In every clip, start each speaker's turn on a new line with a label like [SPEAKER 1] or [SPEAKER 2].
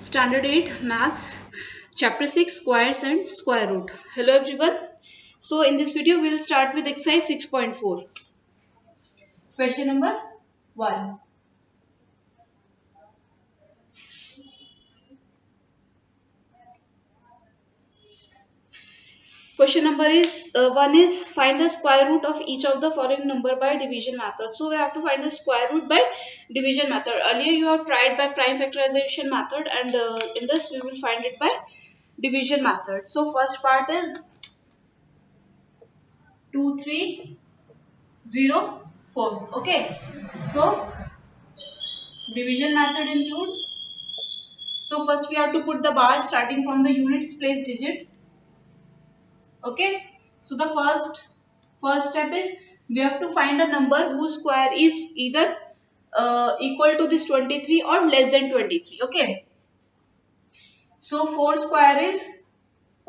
[SPEAKER 1] Standard 8 Maths, Chapter 6 Squares and Square Root. Hello everyone. So in this video we will start with exercise 6.4. Question number 1. Question number is 1 is find the square root of each of the following number by division method. So we have to find the square root by division method. Earlier you have tried by prime factorization method, and in this we will find it by division method. So first part is 2304. Okay. So division method includes, so first we have to put the bar starting from the units place digit. Okay. So the first step is we have to find a number whose square is either equal to this 23 or less than 23. Okay. So 4 square is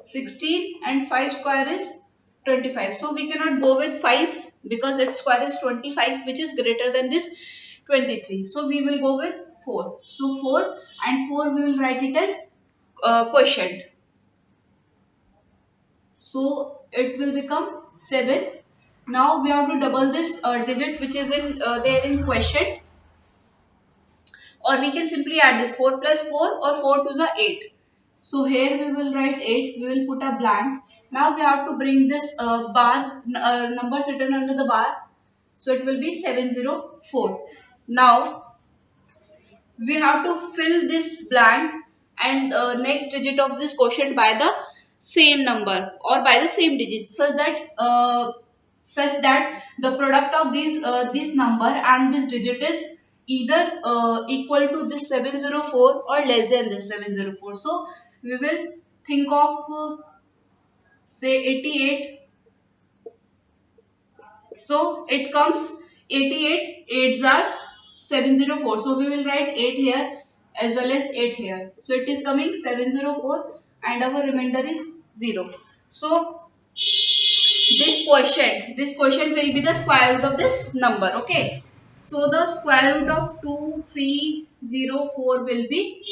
[SPEAKER 1] 16 and 5 square is 25. So we cannot go with 5 because its square is 25, which is greater than this 23. So we will go with 4. So 4 and 4 we will write it as quotient. So it will become 7. Now we have to double this digit which is in there in quotient, or we can simply add this 4 plus 4 or 4 to the 8. So here we will write 8, we will put a blank. Now we have to bring this bar, numbers written under the bar. So it will be 704. Now we have to fill this blank and next digit of this quotient by the same number or by the same digit, such that the product of these this number and this digit is either equal to this 704 or less than this 704. So we will think of say 88. So it comes 88, 8s are 704. So we will write 8 here as well as 8 here. So it is coming 704 and our remainder is 0. So this quotient will be the square root of this number. Okay. So the square root of 2304 will be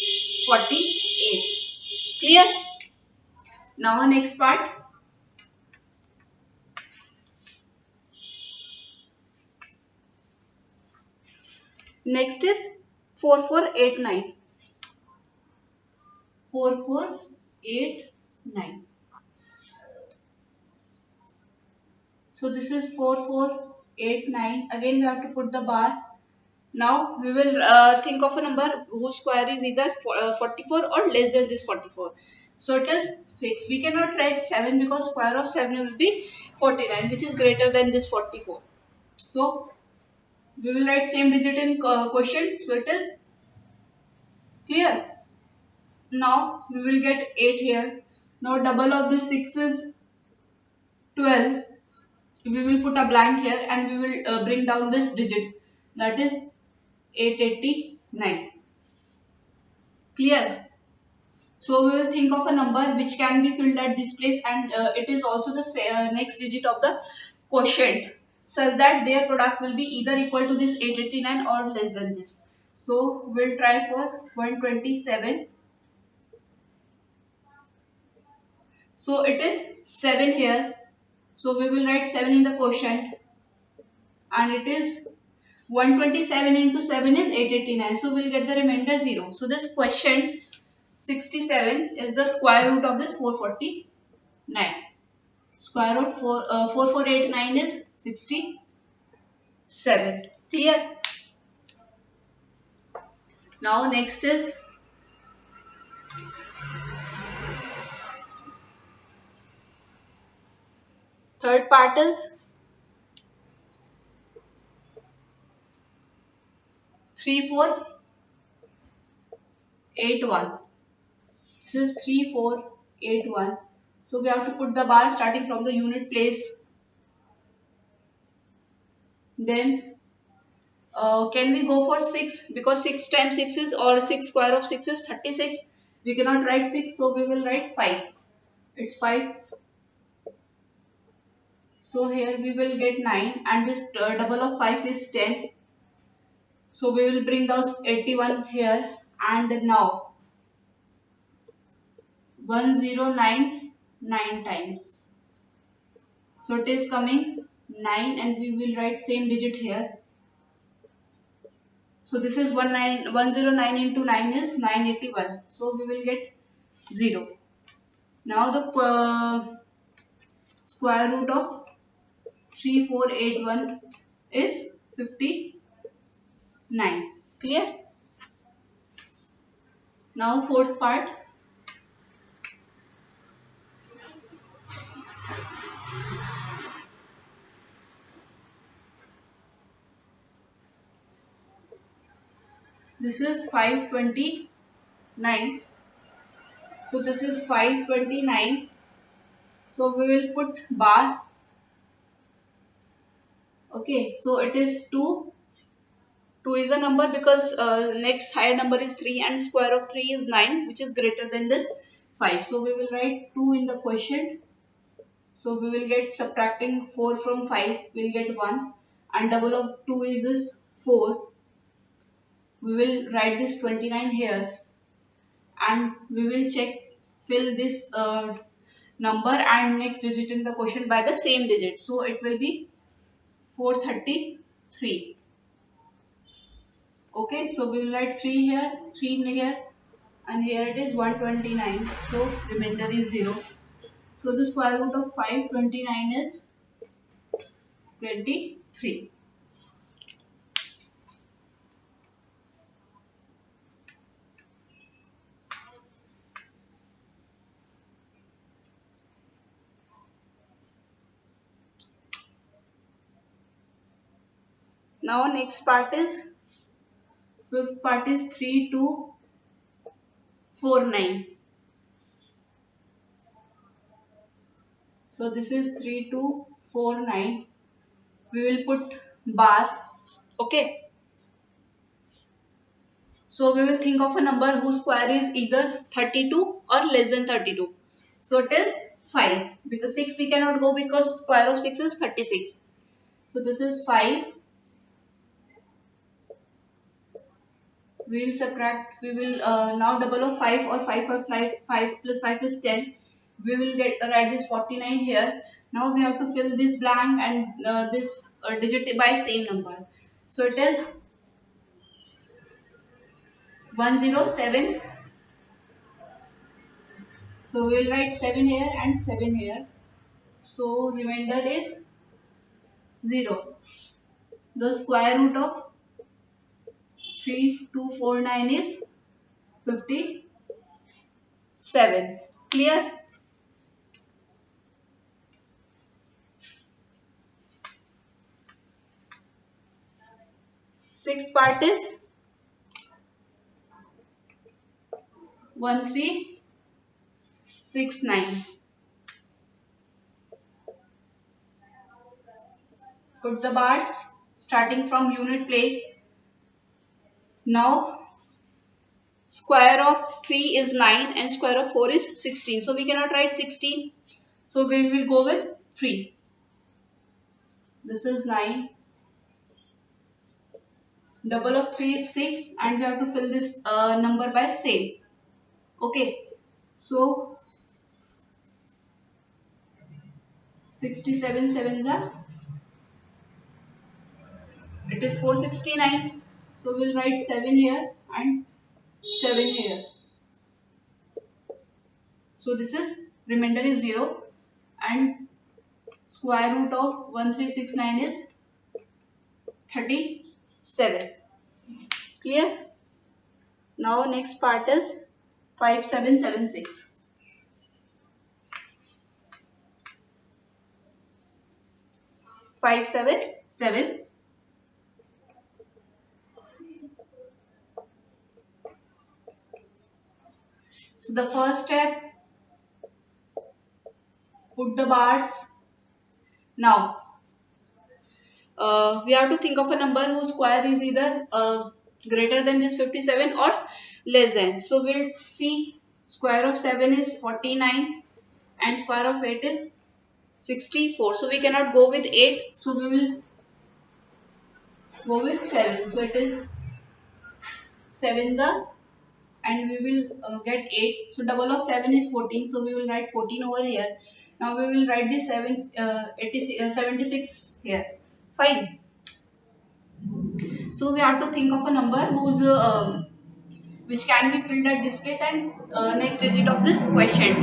[SPEAKER 1] 48. Clear? Now next part. Next is 4489. 4489. So this is 4489. Again we have to put the bar. Now we will think of a number whose square is either 44 or less than this 44. So it is 6. We cannot write 7 because square of 7 will be 49, which is greater than this 44. So we will write same digit in quotient. So it is clear. Now we will get 8 here. Now double of this 6 is 12. We will put a blank here and we will bring down this digit, that is 889. Clear? So we will think of a number which can be filled at this place, and it is also the next digit of the quotient, such that their product will be either equal to this 889 or less than this. So we'll try for 127. So it is 7 here. So we will write 7 in the quotient, and it is 127 into 7 is 889. So we'll get the remainder 0. So this quotient 67 is the square root of this 449. Square root 4489 is 67. Clear? Now next is third part is 3481. This is 3481. So we have to put the bar starting from the unit place. Then can we go for 6? Because 6 times 6 is, or 6 square of 6 is 36. We cannot write 6, so we will write 5. It's 5. So here we will get 9, and this double of 5 is 10. So we will bring those 81 here, and now 1099 times. So it is coming 9 and we will write same digit here. So this is 109 into 9 is 981. So we will get 0. Now the square root of 3481 is 59. Clear? Now fourth part. This is 529. So this is 529. So we will put bar. Okay, so it is 2. 2 is a number because next higher number is 3 and square of 3 is 9, which is greater than this 5. So we will write 2 in the quotient. So we will get subtracting 4 from 5, we will get 1 and double of 2 is this 4. We will write this 29 here and we will fill this number and next digit in the quotient by the same digit. So it will be 433. Okay, so we will write 3 here, 3 here and here it is 129. So remainder is 0. So the square root of 529 is 23. Now next part is, fifth part is 3249. So this is 3249. We will put bar. Okay. So we will think of a number whose square is either 32 or less than 32. So it is 5. Because 6 we cannot go because square of 6 is 36. So this is 5. We will subtract, we will now double of 5 or 5 plus 5 is 10. We will write this 49 here. Now we have to fill this blank and this digit by same number. So it is 107. So we will write 7 here and 7 here. So remainder is 0. The square root of 3249 is 57. Clear? Sixth part is 1369. Put the bars starting from unit place. Now square of 3 is 9 and square of 4 is 16. So we cannot write 16. So we will go with 3. This is 9. Double of 3 is 6 and we have to fill this number by same. Okay. So 67 sevens are, it is 469. So we'll write 7 here and 7 here. So this is remainder is 0 and square root of 1369 is 37. Clear? Now next part is 5776. Five seven seven. So the first step, put the bars. Now we have to think of a number whose square is either greater than this 57 or less than. So we'll see square of 7 is 49 and square of 8 is 64. So we cannot go with 8. So we will go with 7. So it is 7s are and and we will get 8. So double of 7 is 14. So we will write 14 over here. Now we will write this 76 here. Fine. So we have to think of a number whose which can be filled at this place and next digit of this quotient.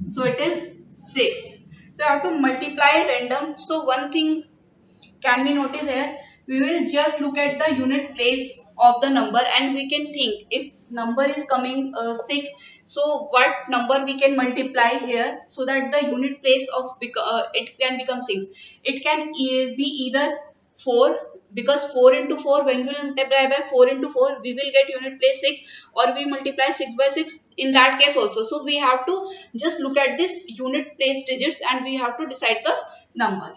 [SPEAKER 1] So it is 6. So I have to multiply random. So one thing can be noticed here, we will just look at the unit place of the number and we can think if number is coming 6, so what number we can multiply here so that the unit place of it can become 6. It can be either 4, because 4 into 4, when we multiply by 4 into 4 we will get unit place 6, or we multiply 6 by 6 in that case also. So we have to just look at this unit place digits and we have to decide the number.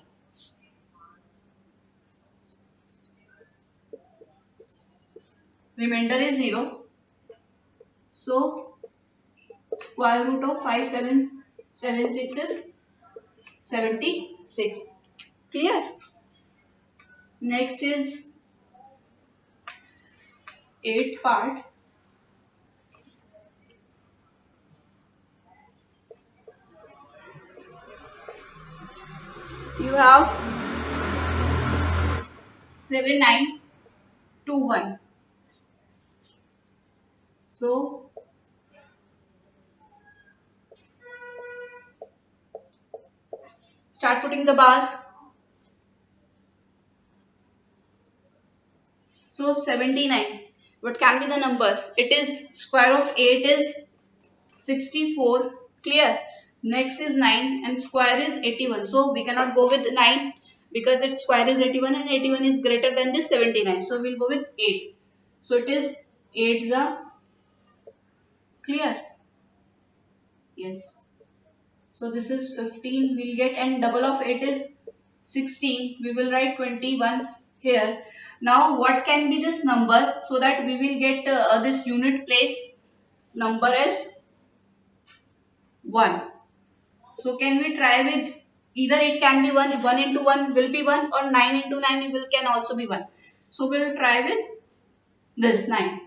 [SPEAKER 1] Remainder is 0. So square root of 5776 is 76. Clear? Next is 8th part. You have 7921. So start putting the bar. So 79. What can be the number? It is square of 8 is 64. Clear? Next is 9 and square is 81. So we cannot go with 9 because its square is 81 and 81 is greater than this 79. So we'll go with 8. So it is 8 the clear. Yes. So this is 15 we'll get, and double of 8 is 16. We will write 21 here. Now what can be this number so that we will get this unit place number as 1. So can we try with either it can be 1 into 1 will be 1, or 9 into 9 will can also be 1. So we will try with this 9.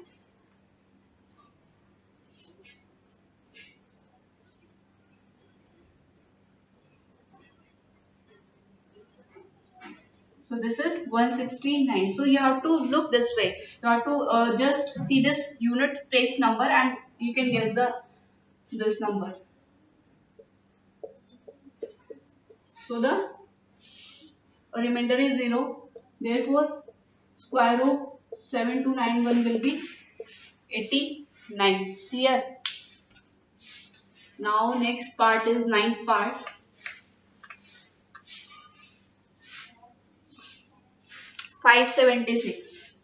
[SPEAKER 1] So this is 169. So you have to look this way. You have to just see this unit place number and you can guess this number. So the remainder is 0. Therefore, square root 7291 will be 89. Clear? Now next part is 9th part. 576.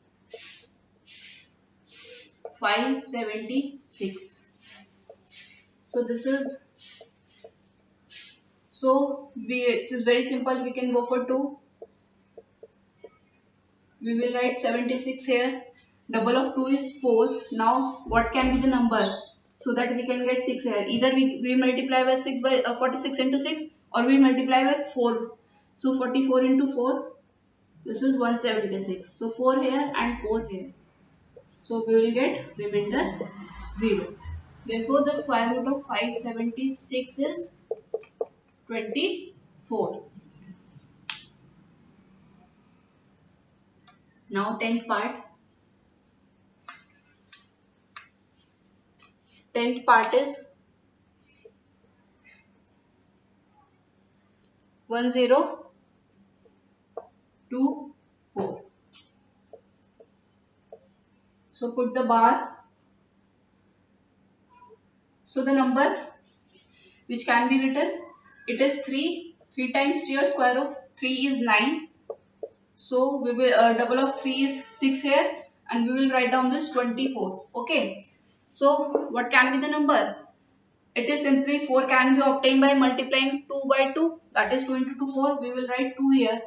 [SPEAKER 1] 576. So this is, so it is very simple. We can go for 2. We will write 76 here. Double of 2 is 4. Now what can be the number so that we can get 6 here? Either we multiply by 6 by 46 into 6, or we multiply by 4. So 44 into 4, this is 176. So 4 here and 4 here. So we will get remainder 0. Therefore the square root of 576 is 24. Now 10th part. 10th part is 1024. So put the bar. So the number which can be written, it is 3. 3 times 3, or square of 3 is 9. So we will double of 3 is 6 here, and we will write down this 24. Okay. So what can be the number? It is simply 4 can be obtained by multiplying 2 by 2. That is 2 into 2 4. We will write 2 here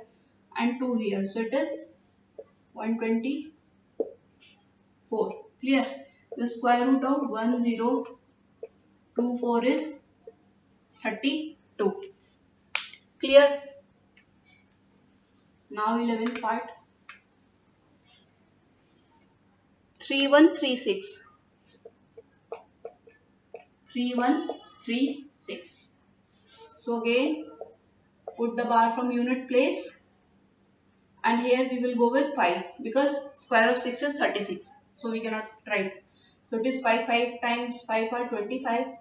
[SPEAKER 1] and 2 here. So it is 124. Clear? The square root of 1024 is 32. Clear? Now 11th part. 3136. 3136. So again, put the bar from unit place, and here we will go with 5 because square of 6 is 36. So we cannot write. So it is 5 times 5 are 25.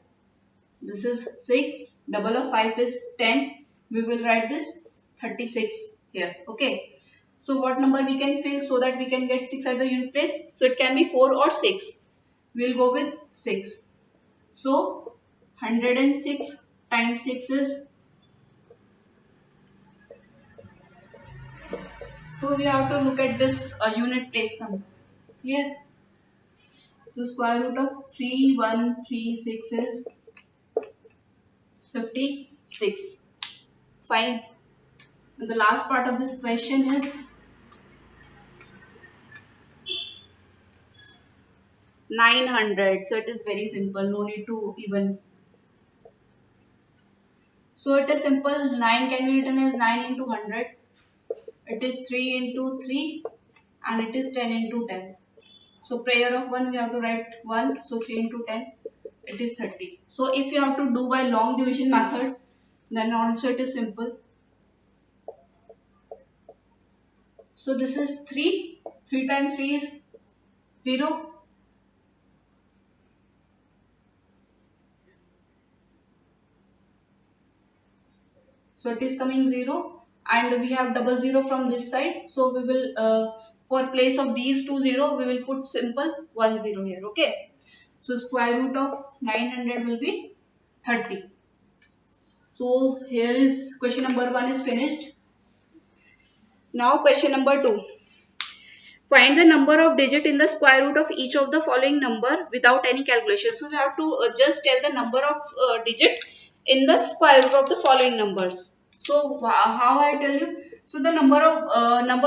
[SPEAKER 1] This is 6. Double of 5 is 10. We will write this 36 here. Okay. So what number we can fill so that we can get 6 at the unit place? So it can be 4 or 6. We will go with 6. So 106 times 6 is, so we have to look at this unit place number here. So square root of 3136 is 56. Fine. And the last part of this question is 900. So it is very simple. No need to even. So it is simple. 9 can be written as 9 into 100. It is 3 into 3 and it is 10 into 10. So prayer of 1 we have to write 1. So 3 into 10 it is 30. So if you have to do by long division method, then also it is simple. So this is 3. 3 times 3 is 0. So it is coming 0 and we have double 0 from this side. So we will for place of these two 0 we will put simple 1 0 here. Okay. So square root of 900 will be 30. So here is question number 1 is finished. Now question number 2. Find the number of digit in the square root of each of the following number without any calculation. So we have to just tell the number of digit in the square root of the following numbers. So how I tell you? So the number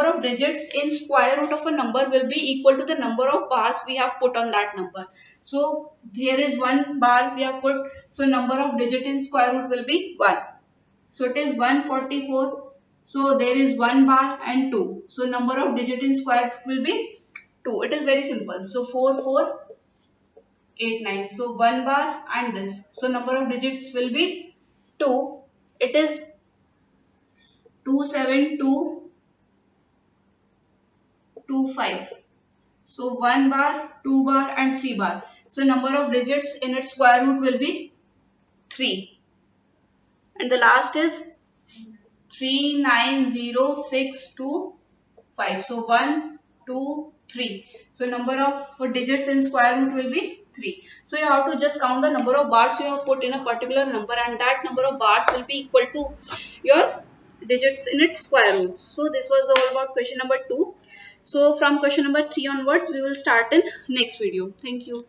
[SPEAKER 1] of digits in square root of a number will be equal to the number of bars we have put on that number. So here is 1 bar we have put. So number of digit in square root will be 1. So it is 144. So there is 1 bar and 2. So number of digit in square will be 2. It is very simple. So 4489. So 1 bar and this. So number of digits will be 2. It is 27225. So 1 bar, 2 bar and 3 bar. So number of digits in its square root will be 3. And the last is 390625. So 1, 2, 3. So number of digits in square root will be 3. So you have to just count the number of bars you have put in a particular number, and that number of bars will be equal to your digits in its square root. So this was all about question number 2. So from question number 3 onwards we will start in next video. Thank you.